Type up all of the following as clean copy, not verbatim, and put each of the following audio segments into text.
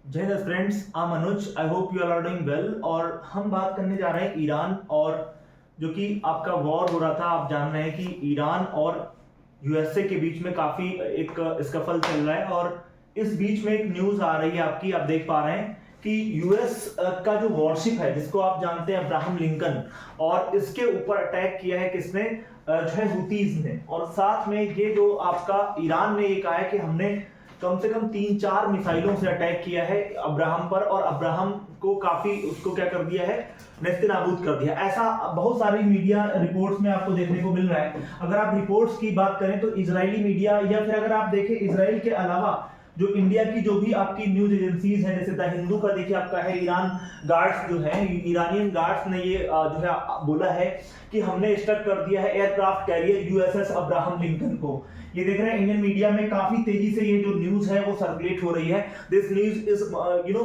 जय हिंद friends, I am Anuj. I hope you are doing well. और हम बात करने जा रहे हैं ईरान और जो कि आपका वॉर हो रहा था। आप जान रहे हैं कि ईरान और यूएसए के बीच में काफी एक स्कफल चल रहा है और इस बीच में एक न्यूज आ रही है आपकी, आप देख पा रहे हैं कि यूएस का जो वॉरशिप है जिसको आप जानते हैं अब्राहम लिंकन, और इसके ऊपर अटैक किया है किसने, जो है हुतीज ने। और साथ में ये जो आपका ईरान ने ये कहा है कि हमने कम से कम 3-4 मिसाइलों से अटैक किया है अब्राहम पर, और अब्राहम को काफी उसको क्या कर दिया है, नेस्तनाबूद कर दिया। ऐसा बहुत सारी मीडिया रिपोर्ट्स में आपको देखने को मिल रहा है। अगर आप रिपोर्ट्स की बात करें तो इजरायली मीडिया, या फिर अगर आप देखें इजराइल के अलावा जो इंडिया की जो भी आपकी न्यूज एजेंसीज हैं, जैसे द हिंदू का देखिए आपका है, ईरान गार्ड्स जो है, ईरानियन गार्ड्स ने ये जो है बोला है कि हमने स्ट्रक कर दिया है aircraft carrier USS Abraham Lincoln को। ये देख रहे हैं इंडियन मीडिया में काफी तेजी से ये जो न्यूज है वो सर्कुलेट हो रही है। This news is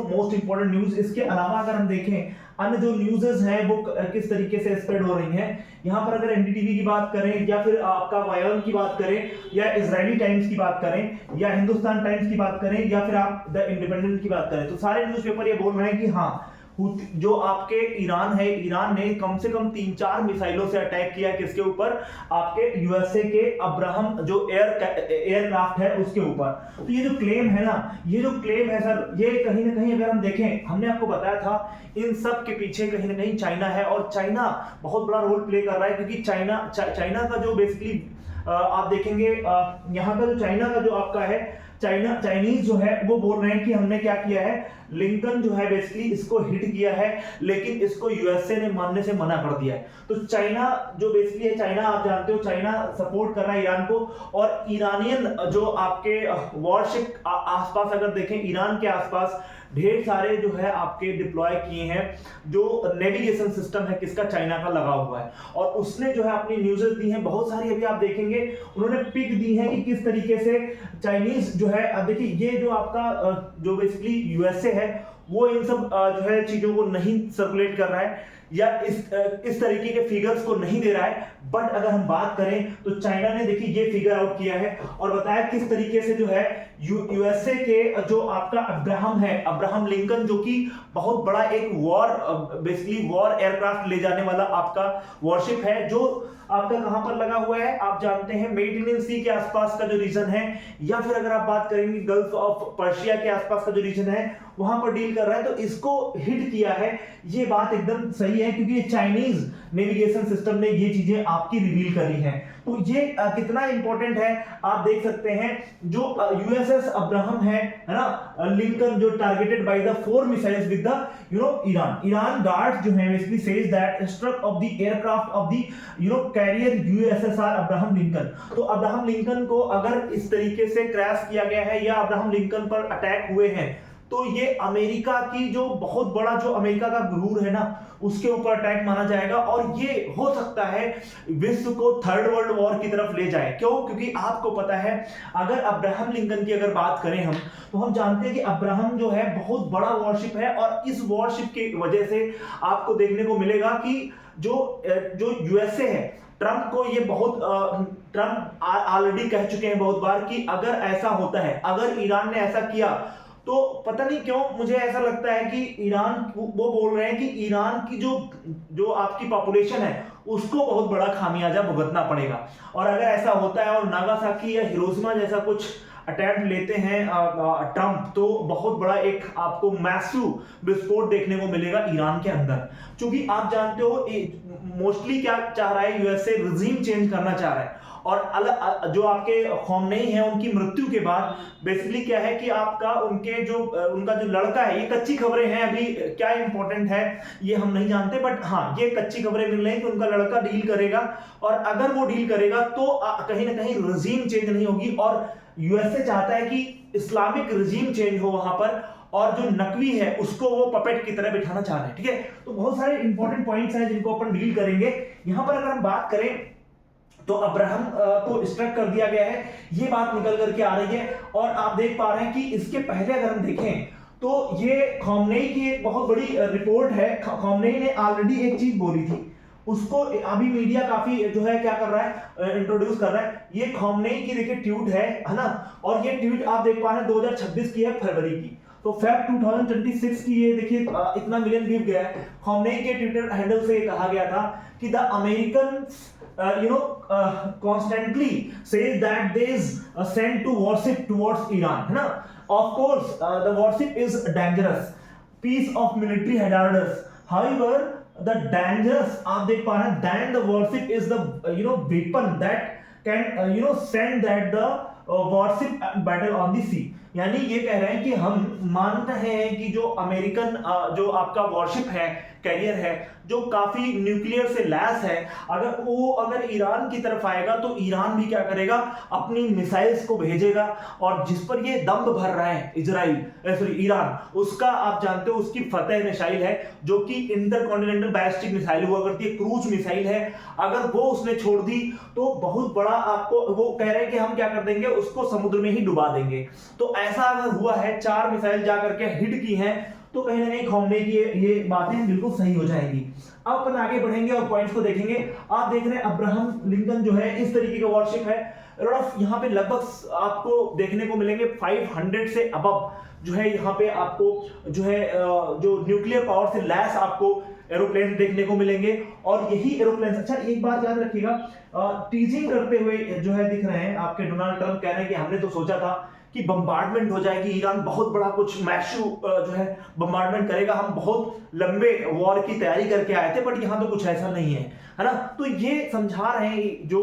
most important news. इसके अलावा अगर हम देखें अन्य जो न्यूज़ेस हैं वो किस तरीके से स्प्रेड हो रही हैं, यहाँ पर अगर एनडीटीवी की बात करें, या फिर आपका वायरल की बात करें, या इजरायली टाइम्स की बात करें, या हिंदुस्तान टाइम्स की बात करें, या फिर आप द इंडिपेंडेंट की बात करें, तो सारे न्यूज़पेपर ये बोल रहे हैं कि हाँ, जो आपके ईरान है, ईरान ने कम से कम 3-4 मिसाइलों से अटैक किया है किसके ऊपर, आपके यूएसए के अब्राहम जो एयरक्राफ्ट है उसके ऊपर। तो ये जो क्लेम है ना, ये जो क्लेम है सर, ये कहीं ना कहीं अगर हम देखें, हमने आपको बताया था इन सब के पीछे कहीं ना कहीं चाइना है, और चाइना बहुत बड़ा रोल प्ले कर रहा है, क्योंकि चाइना का जो बेसिकली आप देखेंगे यहाँ का जो चाइना का जो आपका है, चाइनीज जो है वो बोल रहे हैं कि हमने क्या किया है, लिंकन जो है बेसिकली इसको हिट किया है, लेकिन इसको यूएसए ने मानने से मना कर दिया है। तो चाइना जो बेसिकली है, चाइना आप जानते हो, चाइना सपोर्ट कर रहा है ईरान को। और ईरानियन जो आपके वॉरशिप आसपास अगर देखें, ईरान के आसपास ढेर सारे जो है आपके डिप्लॉय किए हैं, जो नेविगेशन सिस्टम है किसका, चाइना का लगा हुआ है। और उसने जो है अपनी न्यूज़ेस दी हैं बहुत सारी, अभी आप देखेंगे उन्होंने पिक दी है कि किस तरीके से चाइनीज जो है, अब देखिए ये जो आपका जो बेसिकली यूएसए है वो इन सब जो है चीजों को नहीं सर्कुलेट कर रहा है, या इस तरीके के फिगर्स को नहीं दे रहा है। बट अगर हम बात करें तो चाइना ने देखिए ये फिगर आउट किया है और बताया किस तरीके से जो है यूएसए के जो आपका अब्राहम है, अब्राहम लिंकन, जो कि बहुत बड़ा एक बेसिकली वॉर एयरक्राफ्ट ले जाने वाला आपका वॉरशिप है, जो आपका कहां पर लगा हुआ है, आप जानते हैं मेडिटेरियन सी के आसपास का जो रीजन है, या फिर अगर आप बात करेंगे गल्फ ऑफ पर्शिया के आसपास का जो रीजन है वहां पर डील कर रहा है। तो इसको हिट किया है, ये बात एकदम सही है, क्योंकि चाइनीज नेविगेशन सिस्टम ने ये चीजें आपकी रिवील करी हैं। तो ये कितना इंपॉर्टेंट है आप देख सकते हैं। जो यूएसएस अब्राहम है ना, लिंकन, जो targeted by the 4 missiles with the Iran guards जो है basically says that struck off the aircraft of the carrier USSR Abraham Lincoln. तो अब्राहम लिंकन को अगर इस तरीके से क्रैश किया गया है या अब्राहम लिंकन पर अटैक हुए हैं, तो ये अमेरिका की जो बहुत बड़ा जो अमेरिका का गुरूर है ना, उसके ऊपर अटैक माना जाएगा, और ये हो सकता है विश्व को थर्ड वर्ल्ड वॉर की तरफ ले जाए। क्यों? क्योंकि आपको पता है, अगर अब्राहम लिंकन की अगर बात करें हम, तो हम जानते हैं कि अब्राहम जो है बहुत बड़ा वॉरशिप है, और इस वॉरशिप की वजह से आपको देखने को मिलेगा कि जो यूएसए है, ट्रंप को ये बहुत ट्रंप ऑलरेडी कह चुके हैं बहुत बार कि अगर ऐसा होता है, अगर ईरान ने ऐसा किया, तो पता नहीं क्यों मुझे ऐसा लगता है कि ईरान, वो बोल रहे हैं कि ईरान की जो आपकी पॉपुलेशन है उसको बहुत बड़ा खामियाजा भुगतना पड़ेगा। और अगर ऐसा होता है और नागासाकी या हिरोशिमा जैसा कुछ अटैम्प्ट लेते हैं ट्रंप, तो बहुत बड़ा एक आपको मैसिव विस्फोट देखने को मिलेगा ईरान के अंदर। क्योंकि आप जानते हो मोस्टली क्या चाह रहा है यूएसए, रिजीम चेंज करना चाह रहा है। और जो आपके खौमेनी है उनकी मृत्यु के बाद बेसिकली क्या है कि आपका उनका जो लड़का है, ये कच्ची खबरें हैं, अभी क्या इंपॉर्टेंट है ये हम नहीं जानते, बट हाँ ये कच्ची खबरें मिल रही हैं कि उनका लड़का डील करेगा, और अगर वो डील करेगा तो कहीं ना कहीं रिजीम चेंज नहीं होगी। और यूएसए चाहता है कि इस्लामिक रिजीम चेंज हो वहां पर, और जो नकवी है उसको वो पपेट की तरह बिठाना चाह रहे हैं। ठीक है, तो बहुत सारे इंपॉर्टेंट पॉइंट्स हैं जिनको अपन डील करेंगे। यहां पर अगर हम बात करें तो अब्राहम को स्ट्रक कर दिया गया है, ये बात निकल करके आ रही है। और आप देख पा रहे हैं कि इसके पहले अगर हम देखें तो ये खौमेनी की एक बहुत बड़ी रिपोर्ट है। खौमेनी ने ऑलरेडी एक चीज बोली थी, उसको अभी मीडिया काफी जो है क्या कर रहा है, इंट्रोड्यूस कर रहा है। ये खौमेनी की देखिए ट्वीट है ना, और ये ट्वीट आप देख पा रहे हैं 2026 की है, फरवरी की। तो फेब 2026 की ये देखिए इतना मिलियन व्यू गया है। खौमेनी के ट्विटर हैंडल से कहा गया था कि the American constantly says that they is sent to worship towards Iran, है ना। Of course, the worship is dangerous, piece of military hazardous. However, the dangerous आप देख पा रहे हैं, then the worship is the weapon that can send that the warship battle on the sea. यानी ये कह रहे हैं कि हम मान रहे हैं कि जो अमेरिकन जो आपका वॉरशिप है, कैरियर है, जो काफी न्यूक्लियर से लैस है, अगर ईरान की तरफ आएगा तो ईरान भी क्या करेगा, अपनी मिसाइल्स को भेजेगा, और जिस पर ये दम भर रहा है ईरान, उसका आप जानते हो उसकी फतेह मिसाइल है, जो कि इंटरकॉन्टिनेंटल बैलिस्टिक मिसाइल हुआ करती है, क्रूज मिसाइल है। अगर वो उसने छोड़ दी तो बहुत बड़ा आपको, वो कह रहे हैं कि हम क्या कर देंगे, उसको समुद्र में ही डुबा देंगे। तो ऐसा अगर हुआ है, 4 मिसाइल जाकर के हिट की हैं, तो कहीं ना कहीं खौमेनी की ये बातें बिल्कुल सही हो जाएंगी। अब अपन आगे बढ़ेंगे और पॉइंट्स को देखेंगे। आप देख रहे हैं अब्राहम लिंकन जो है इस तरीके का वॉरशिप है। यहाँ पे लगभग आपको देखने को मिलेंगे 500 से अबव जो है यहाँ पे आपको जो है जो न्यूक्लियर पावर से लैस आपको एरोप्लेन देखने को मिलेंगे। और यही एरोप्लेन, अच्छा एक बात याद रखिएगा, टीजिंग करते हुए जो है दिख रहे हैं आपके डोनाल्ड ट्रंप, कह रहे हैं कि हमने तो सोचा था कि बम्बार्डमेंट हो जाएगी, ईरान बहुत बड़ा कुछ मैशू जो है बम्बार्डमेंट करेगा, हम बहुत लंबे वॉर की तैयारी करके आए थे, बट यहाँ तो कुछ ऐसा नहीं है ना। तो ये समझा रहे हैं, जो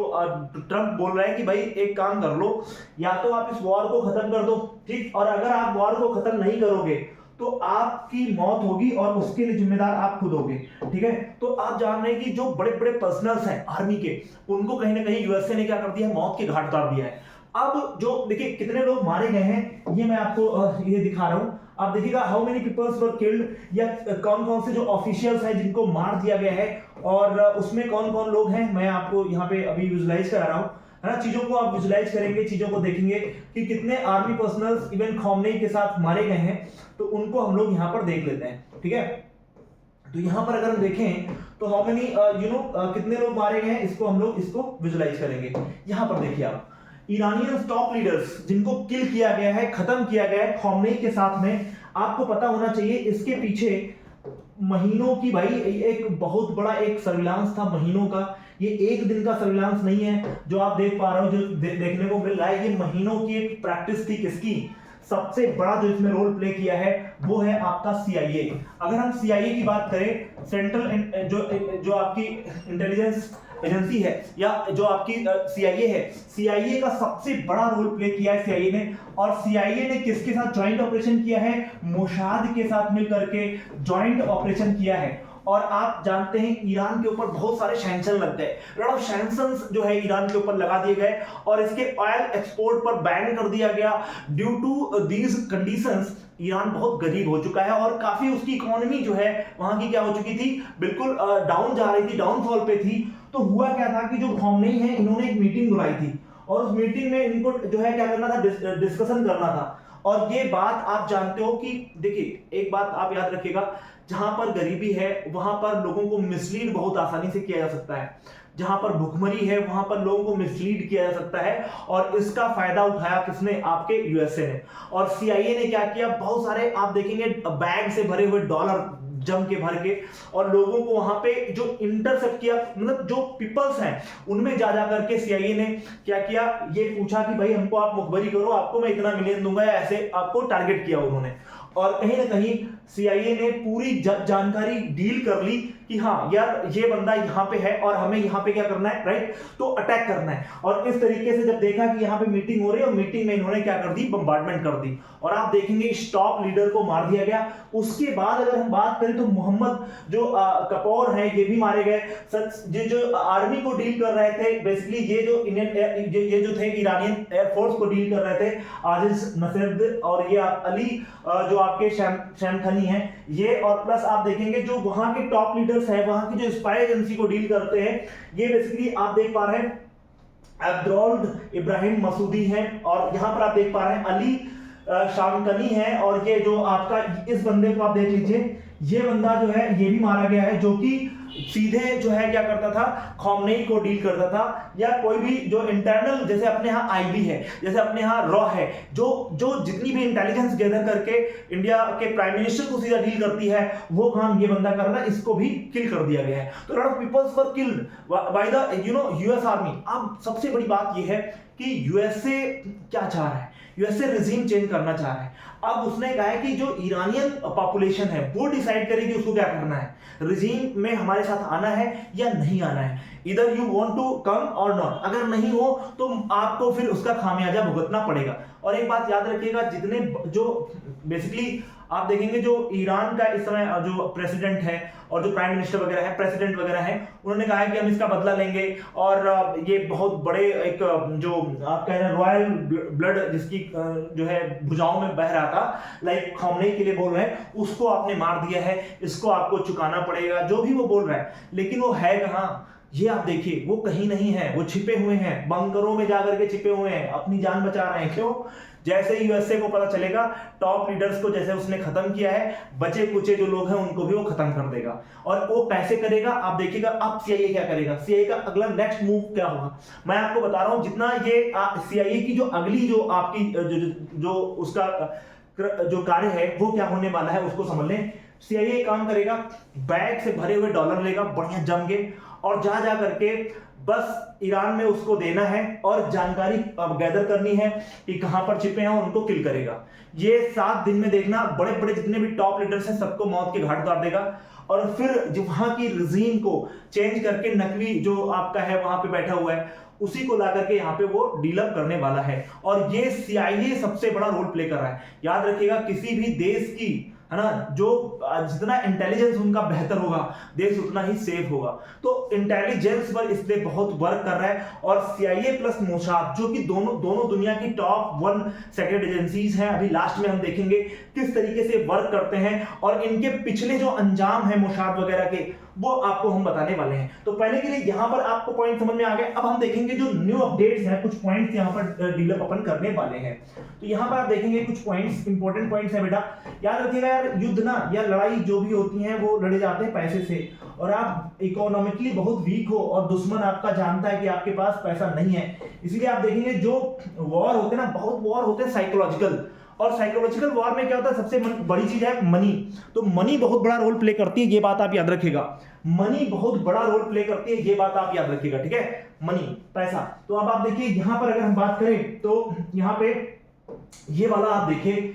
ट्रंप बोल रहे हैं कि भाई एक काम कर लो, या तो आप इस वॉर को खत्म कर दो, ठीक, और अगर आप वॉर को खत्म नहीं करोगे तो आपकी मौत होगी और उसके लिए जिम्मेदार आप खुद होगे, ठीक है। तो आप जान रहे हैं कि जो बड़े बड़े पर्सनल्स हैं आर्मी के, उनको कहीं ना कहीं यूएसए ने क्या कर दिया है, मौत के घाट उतार दिया है। अब जो देखिए कितने लोग मारे गए हैं, ये मैं आपको ये दिखा रहा हूं। आप देखिएगा how many peoples were killed, या कौन कौन से जो ऑफिशियल्स हैं जिनको मार दिया गया है, और उसमें कौन कौन लोग हैं, मैं आपको यहाँ पे अभी विजुलाइज करा रहा हूँ, है ना। चीजों को आप विजुलाइज करेंगे, चीजों को देखेंगे कि कितने आर्मी पर्सनल्स इवन खौमेनी के साथ मारे गए हैं, तो उनको हम लोग यहाँ पर देख लेते हैं, ठीक है। तो यहाँ पर अगर हम देखें तो हाउ मेनी कितने लोग मारे गए हैं, इसको हम लोग इसको विजुलाइज करेंगे। यहाँ पर देखिए आप ईरानियन टॉप लीडर्स जिनको किल किया गया है, खत्म किया गया है खौमेनी के साथ में। आपको पता होना चाहिए इसके पीछे महीनों की भाई एक बहुत बड़ा एक सर्विलांस था, महीनों का। ये एक दिन का सर्विलांस नहीं है जो आप देख पा रहे हो, जो देखने को मिल रहा है, ये महीनों की एक प्रैक्टिस थी। किसकी? सबसे बड़ा जो इसमें रोल प्ले किया है वो है आपका CIA। अगर हम CIA की बात करें, सेंट्रल जो आपकी इंटेलिजेंस एजेंसी है, या जो आपकी CIA है, CIA का सबसे बड़ा रोल प्ले किया है CIA ने। और CIA ने किसके साथ ज्वाइंट ऑपरेशन किया है? मोसाद के साथ मिलकर के ज्वाइंट ऑपरेशन किया है। और आप जानते हैं ईरान के ऊपर बहुत सारे सैंक्शन लग गए, लॉट ऑफ सैंक्शंस जो है ईरान के ऊपर लगा दिए गए, और इसके ऑयल एक्सपोर्ट पर बैन कर दिया गया। Due to these conditions Iran बहुत गरीब हो चुका है, और काफी उसकी इकोनॉमी जो है वहां की क्या हो चुकी थी, बिल्कुल डाउन जा रही थी, डाउनफॉल पे थी। तो हुआ क्या था कि जो खौमेनी है, इन्होंने एक मीटिंग बुलाई थी, और उस मीटिंग में इनको जो है क्या करना था, डिस्कशन करना था। और ये बात आप जानते हो कि देखिए एक बात आप याद रखिएगा, जहां पर गरीबी है वहां पर लोगों को मिसलीड बहुत आसानी से किया जा सकता है, जहां पर भुखमरी है वहां पर लोगों को मिसलीड किया जा सकता है। और इसका फायदा उठाया किसने? आपके यूएसए ने। और CIA ने क्या किया, बहुत सारे आप देखेंगे बैग से भरे हुए डॉलर जम के भर के, और लोगों को वहां पे जो इंटरसेप्ट किया, मतलब जो पीपल्स हैं उनमें जा करके CIA ने क्या किया, ये पूछा कि भाई हमको आप मुखबरी करो, आपको मैं इतना मिलियन दूंगा, या ऐसे आपको टारगेट किया उन्होंने। और कहीं ना कहीं CIA ने पूरी जानकारी डील कर ली कि हाँ यार ये बंदा यहाँ पे है और हमें यहाँ पे क्या करना है, राइट, तो अटैक करना है। और इस तरीके से जब देखा कि यहाँ पे मीटिंग हो रही है, और मीटिंग में इन्होंने क्या कर दी, बम्बार्डमेंट कर दी, और आप देखेंगे इस टॉप लीडर को मार दिया गया। उसके बाद अगर हम बात करें तो मोहम्मद जो कपूर है, ये भी मारे गए। जो आर्मी को डील कर रहे थे, बेसिकली ये जो इंडियन ये जो थे ईरानियन एयरफोर्स को डील कर रहे थे, आजिज नसरुद्दीन और ये अली जो आपके शमखनी हैं ये, और प्लस आप देखेंगे जो वहां के टॉप लीडर्स हैं, वहां की जो स्पाई एजेंसी को डील करते हैं, ये बेसिकली आप देख पा रहे हैं अब्दुल इब्राहिम मसूदी हैं। और यहां पर आप देख पा रहे हैं अली शामकनी है, और ये जो आपका इस बंदे को आप देख लीजिए, ये बंदा जो है ये भी मारा गया है, जो कि सीधे जो है क्या करता था, खौमनेई को डील करता था, या कोई भी जो इंटरनल, जैसे अपने यहाँ आईबी है, जैसे अपने यहाँ रॉ है, जो जो जितनी भी इंटेलिजेंस गैदर करके इंडिया के प्राइम मिनिस्टर को सीधा डील करती है, वो काम ये बंदा कर रहा है, इसको भी किल कर दिया गया है। तो lot of peoples were killed by the US army. अब सबसे बड़ी बात ये है कि यूएसए क्या चाह रहा है, यूएसए रिजीम चेंज करना चाह रहा है। अब उसने कहा है कि जो ईरानियन पॉपुलेशन है वो डिसाइड करेगी उसको क्या करना है, रिजीम में हमारे साथ आना है या नहीं आना है, इधर यू वांट टू कम और नॉट। अगर नहीं हो तो आपको फिर उसका खामियाजा भुगतना पड़ेगा। और एक बात याद रखिएगा, जितने जो बेसिकली आप देखेंगे जो ईरान का इस समय जो प्रेसिडेंट है और जो प्राइम मिनिस्टर वगैरह है, प्रेसिडेंट वगैरह है, उन्होंने कहा है कि हम इसका बदला लेंगे, और ये बहुत बड़े एक जो आप कह रहे हैं रॉयल ब्लड जिसकी जो है भुजाओं में बह रहा था, लाइक खौमनेई के लिए बोल रहे हैं, उसको आपने मार दिया है, इसको आपको चुकाना पड़ेगा, जो भी वो बोल रहा है। लेकिन वो है कहाँ, ये आप देखिए, वो कहीं नहीं है, वो छिपे हुए हैं, बंकरों में जाकर के छिपे हुए हैं, अपनी जान बचा रहे हैं। क्यों? जैसे यूएसए को पता चलेगा, टॉप लीडर्स को जैसे उसने खत्म किया है, बचे कुचे जो लोग हैं उनको भी वो खत्म कर देगा। और वो कैसे करेगा आप देखिएगा। अब सीआईए क्या करेगा, सीआईए का अगला नेक्स्ट मूव क्या होगा, मैं आपको बता रहा हूं। जितना ये सीआईए की जो अगली जो आपकी जो उसका जो कार्य है वो क्या होने वाला है उसको समझ लें। सीआईए काम करेगा, बैग से भरे हुए डॉलर लेगा बढ़िया जम के, और जा करके बस ईरान में उसको देना है और जानकारी गैदर करनी है कि कहां पर छिपे हैं, और उनको किल करेगा। ये 7 दिन में देखना, बड़े बड़े जितने भी टॉप लीडर्स हैं सबको मौत के घाट उतार देगा, और फिर जो वहां की रिजीम को चेंज करके नकली जो आपका है वहां पे बैठा हुआ है उसी को ला करके यहाँ पे वो डीलअप करने वाला है। और ये सीआईए सबसे बड़ा रोल प्ले कर रहा है। याद रखिएगा, किसी भी देश की है ना, जो जितना इंटेलिजेंस उनका बेहतर होगा देश उतना ही सेफ होगा। तो इंटेलिजेंस पर इसलिए बहुत वर्क कर रहा है। और सीआईए प्लस मोसाद, जो कि दोनों दुनिया की टॉप 1 सेक्रेट एजेंसीज हैं, अभी लास्ट में हम देखेंगे किस तरीके से वर्क करते हैं, और इनके पिछले जो अंजाम है मोसाद वगैरह के वो आपको हम बताने वाले हैं। तो पहले के लिए यहां पर आपको पॉइंट समझ में आ गए। अब हम देखेंगे जो न्यू अपडेट्स हैं, कुछ पॉइंट्स यहां पर डीलअप अपन करने वाले हैं। तो यहां पर आप देखेंगे कुछ पॉइंट्स, इंपॉर्टेंट पॉइंट्स हैं बेटा। याद रखिएगा यार, युद्ध ना या लड़ाई जो भी होती है वो लड़े जाते हैं पैसे से, और आप इकोनॉमिकली बहुत वीक हो और दुश्मन आपका जानता है कि आपके पास पैसा नहीं है, इसलिए आप देखेंगे जो वॉर होते हैं ना, बहुत वॉर होते हैं साइकोलॉजिकल। और साइकोलॉजिकल वॉर में क्या होता है, सबसे बड़ी चीज है मनी। तो मनी बहुत बड़ा रोल प्ले करती है, ये बात आप याद रखिएगा। मनी बहुत बड़ा रोल प्ले करती है, ये बात आप याद रखिएगा, ठीक है। मनी, पैसा। तो अब आप देखिए यहां पर अगर हम बात करें तो यहां पे ये वाला आप देखिए,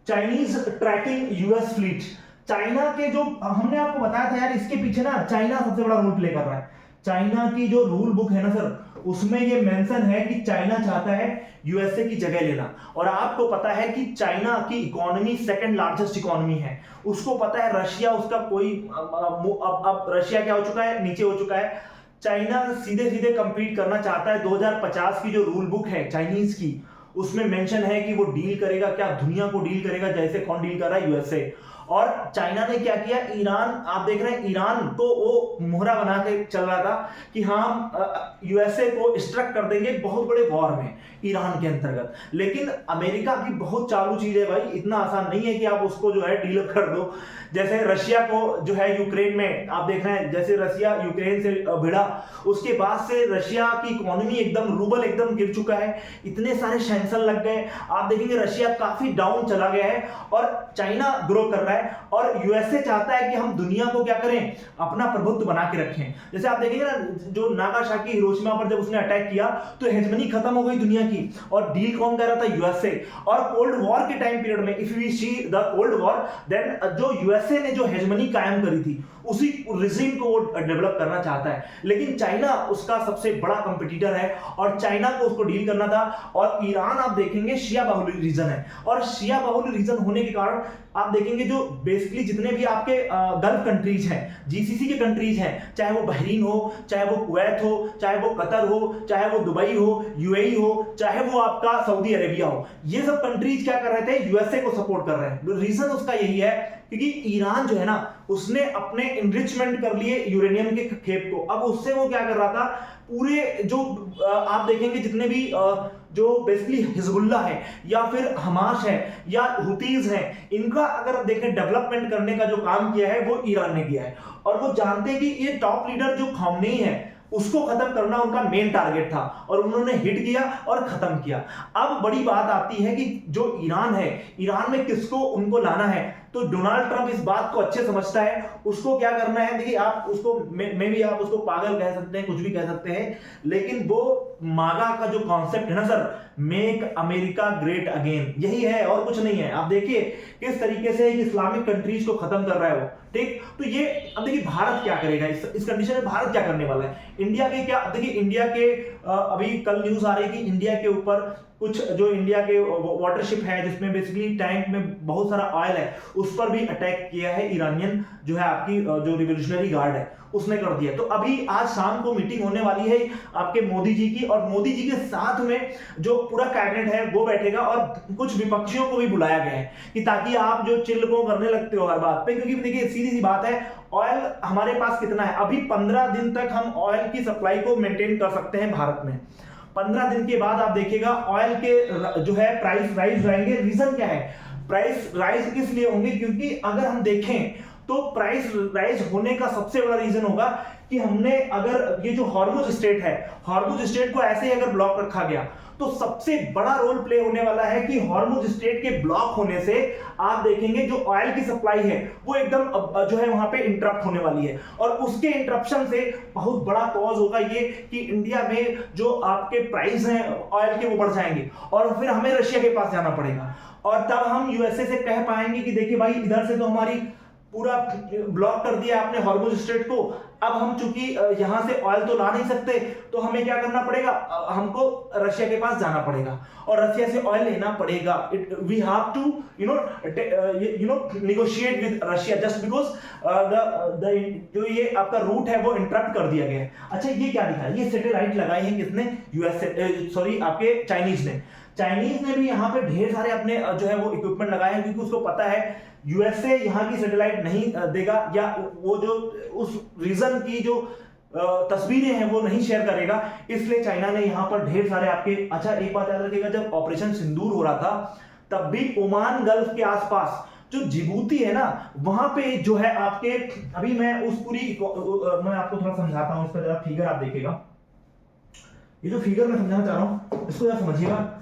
Chinese tracking US fleet. China के जो हमने आपको बताया था यार, इसके पीछे ना चाइना सबसे बड़ा रोल प्ले कर रहा है। चाइना की जो रूल बुक है ना सर, उसमें ये मेंशन है कि चाइना चाहता है यूएसए की जगह लेना। और आपको पता है कि चाइना की इकोनॉमी सेकंड लार्जेस्ट इकोनॉमी है। उसको पता है रशिया उसका कोई अब रशिया क्या हो चुका है, नीचे हो चुका है। चाइना सीधे सीधे कंपीट करना चाहता है। 2050 की जो रूल बुक है चाइनीज की, उसमें मेंशन है कि वो डील करेगा क्या, दुनिया को डील करेगा, जैसे कौन डील कर रहा है, यूएसए। और चाइना ने क्या किया, ईरान, आप देख रहे हैं ईरान को वो मोहरा बना के चल रहा था कि हम यूएसए को स्ट्रक कर देंगे बहुत बड़े वॉर में ईरान के अंतर्गत। लेकिन अमेरिका की बहुत चालू चीज है भाई, इतना आसान नहीं है कि आप उसको जो है डील कर दो। जैसे रशिया को जो है यूक्रेन में आप देख रहे हैं, जैसे रशिया यूक्रेन से भिड़ा, उसके बाद से रशिया की इकोनॉमी एकदम, रूबल एकदम गिर चुका है, इतने सारे सैंक्शन लग गए। आप देखेंगे रशिया काफी डाउन चला गया है और चाइना ग्रो कर रहा है। और यूएसए चाहता है कि हम दुनिया को क्या करें, अपना प्रभुत्व बना के रखें। जैसे आप देखेंगे ना, जो नागासाकी हिरोशिमा पर जब उसने अटैक किया तो हेजमनी खत्म हो गई दुनिया की, और डील कौन कर रहा था, यूएसए। और कोल्ड वॉर के टाइम पीरियड में, if we see the cold war, then जो यूएसए ने जो हेजमनी कायम करी थी उसी रिजीम को वो डेवलप करना चाहता है। लेकिन चाइना उसका सबसे बड़ा कंपटीटर है और चाइना को उसको डील करना था। और ईरान आप देखेंगे शिया बाहुल्य रीजन है, और शिया बाहुल्य रीजन होने के कारण आप देखेंगे जो बेसिकली जितने भी आपके गल्फ कंट्रीज हैं, जीसीसी के कंट्रीज हैं, चाहे वो बहरीन हो, चाहे वो कुवैत हो, चाहे वो कतर हो, चाहे वो दुबई हो, यूएई हो, चाहे वो आपका सऊदी अरेबिया हो, ये सब कंट्रीज क्या कर रहे थे, यूएसए को सपोर्ट कर रहे हैं। रीजन उसका यही है क्योंकि ईरान जो है ना, उसने अपने इनरिचमेंट कर लिए यूरेनियम के खेप को। अब उससे वो क्या कर रहा था, पूरे जो आप देखेंगे जितने भी जो बेसिकली हिजबुल्ला है या फिर हमास है या हुतीज है, इनका अगर आप देखें डेवलपमेंट करने का जो काम किया है वो ईरान ने किया है। और वो जानते हैं कि ये टॉप लीडर जो खामनेई है उसको खत्म करना उनका मेन टारगेट था और उन्होंने हिट किया और खत्म किया। अब बड़ी बात आती है कि जो ईरान है, ईरान में किसको उनको लाना है। तो डोनाल्ड ट्रंप इस बात को अच्छे समझता है, उसको क्या करना है। देखिए आप उसको मैं भी आप उसको पागल कह सकते हैं, कुछ भी कह सकते हैं, लेकिन वो मागा का जो कॉन्सेप्ट है ना sir, make America great again, यही है और कुछ नहीं है। आप देखिए किस तरीके से इस्लामिक कंट्रीज को खत्म कर रहा है वो, ठीक। तो ये अब देखिए भारत क्या करेगा इस कंडीशन में, भारत क्या करने वाला है। इंडिया के क्या, देखिए इंडिया के अभी कल न्यूज आ रही है कि इंडिया के ऊपर कुछ जो इंडिया के वाटरशिप है जिसमें बेसिकली टैंक में बहुत सारा ऑयल है, उस पर भी अटैक किया है ईरानियन जो है आपकी जो रिवोल्यूशनरी गार्ड है उसने कर दिया। तो अभी आज शाम को मीटिंग होने वाली है आपके मोदी जी की, और मोदी जी के साथ में जो पूरा कैबिनेट है वो बैठेगा और कुछ विपक्षियों को भी बुलाया गया है कि ताकि आप जो चिल्लको करने लगते हो हर बात पे, क्योंकि देखिए सीधी सी बात है, ऑयल हमारे पास कितना है, अभी 15 दिन तक हम ऑयल की सप्लाई को मेंटेन कर सकते हैं भारत में। 15 दिन के बाद आप देखिएगा ऑयल के जो है प्राइस राइज रहेंगे। रीजन क्या है, प्राइस राइज इसलिए होंगे क्योंकि अगर हम देखें तो प्राइस राइज होने का सबसे बड़ा रीजन होगा कि हमने अगर ये जो हॉर्मुज स्ट्रेट है, हॉर्मुज स्ट्रेट को ऐसे ही अगर ब्लॉक रखा गया तो सबसे बड़ा रोल प्ले होने वाला है कि हॉर्मुज स्ट्रेट के ब्लॉक होने से आप देखेंगे जो ऑयल की सप्लाई है वो एकदम जो है वहां पे इंटरप्ट होने वाली है, और उसके इंटरप्शन से बहुत बड़ा कॉज होगा ये कि इंडिया में जो आपके प्राइस हैं ऑयल के वो बढ़ जाएंगे और फिर हमें रशिया के पास जाना पड़ेगा, और तब हम यूएसए से कह पाएंगे कि देखिए भाई इधर से तो हमारी पूरा ब्लॉक कर दिया आपने हॉर्मुज स्ट्रेट को, अब हम चूंकि यहां से ऑयल तो ला नहीं सकते तो हमें क्या करना पड़ेगा, हमको रशिया के पास जाना पड़ेगा और रशिया से ऑयल लेना पड़ेगा। We have to negotiate with Russia just because जो ये आपका रूट है वो इंटरप्ट कर दिया गया है। अच्छा ये क्या दिखा है, ये सैटेलाइट लगाई है किसने, यूएसए आपके चाइनीज ने। चाइनीज ने भी यहाँ पे ढेर सारे अपने जो है वो इक्विपमेंट लगाए हैं, क्योंकि उसको पता है यूएसए यहाँ की सैटेलाइट नहीं देगा या वो जो उस रीजन की जो तस्वीरें हैं वो नहीं शेयर करेगा, इसलिए चाइना ने यहाँ पर ढेर सारे आपके। अच्छा एक बात याद रखिएगा, जब ऑपरेशन सिंदूर हो रहा था तब भी ओमान गल्फ के आसपास जो जिबूती है ना वहां पे जो है आपके, अभी मैं उस पूरी मैं आपको थोड़ा समझाता हूँ, उसका जरा फिगर आप देखिएगा। ये जो फिगर मैं समझाना चाह रहा हूँ इसको जरा समझिएगा।